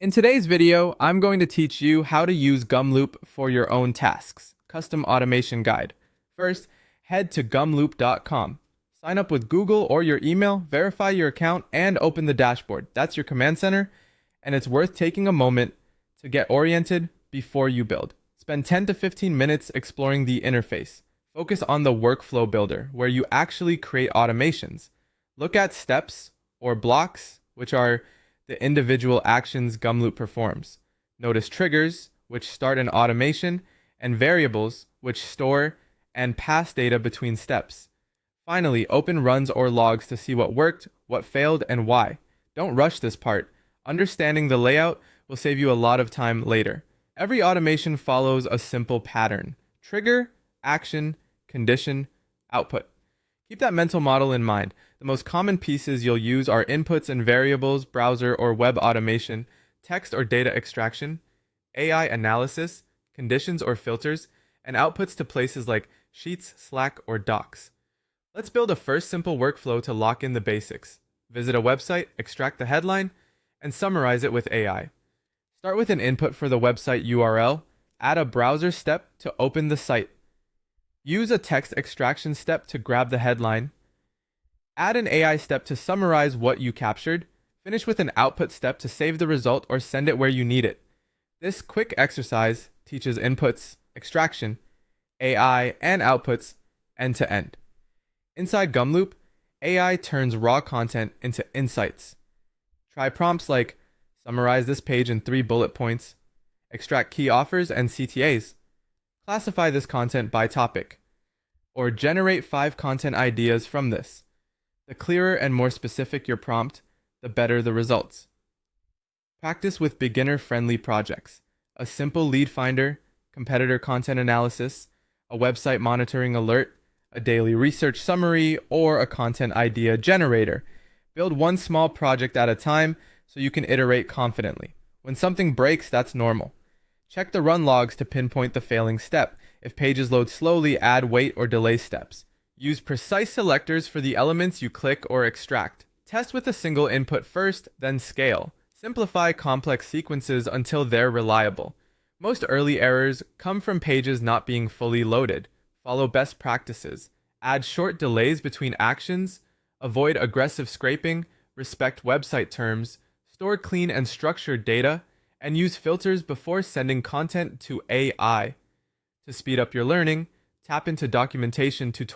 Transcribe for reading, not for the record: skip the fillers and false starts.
In today's video, I'm going to teach you how to use Gumloop for your own tasks. Custom automation guide. First, head to gumloop.com. Sign up with Google or your email, verify your account, and open the dashboard. That's your command center, and it's worth taking a moment to get oriented before you build. Spend 10 to 15 minutes exploring the interface. Focus on the workflow builder, where you actually create automations. Look at steps or blocks, which are the individual actions Gumloop performs. Notice triggers, which start an automation, and variables, which store and pass data between steps. Finally, open runs or logs to see what worked, what failed, and why. Don't rush this part. Understanding the layout will save you a lot of time later. Every automation follows a simple pattern: trigger, action, condition, output. Keep that mental model in mind. The most common pieces you'll use are inputs and variables, browser or web automation, text or data extraction, AI analysis, conditions or filters, and outputs to places like Sheets, Slack, or Docs. Let's build a first simple workflow to lock in the basics. Visit a website, extract the headline, and summarize it with AI. Start with an input for the website URL, add a browser step to open the site. Use a text extraction step to grab the headline. Add an AI step to summarize what you captured. Finish with an output step to save the result or send it where you need it. This quick exercise teaches inputs, extraction, AI, and outputs end to end. Inside Gumloop, AI turns raw content into insights. Try prompts like summarize this page in 3 bullet points, extract key offers and CTAs, classify this content by topic, or generate 5 content ideas from this. The clearer and more specific your prompt, the better the results. Practice with beginner-friendly projects: a simple lead finder, competitor content analysis, a website monitoring alert, a daily research summary, or a content idea generator. Build one small project at a time so you can iterate confidently. When something breaks, that's normal. Check the run logs to pinpoint the failing step. If pages load slowly, add wait or delay steps. Use precise selectors for the elements you click or extract. Test with a single input first, then scale. Simplify complex sequences until they're reliable. Most early errors come from pages not being fully loaded. Follow best practices. Add short delays between actions. Avoid aggressive scraping. Respect website terms. Store clean and structured data. And use filters before sending content to AI. To speed up your learning, tap into documentation tutorials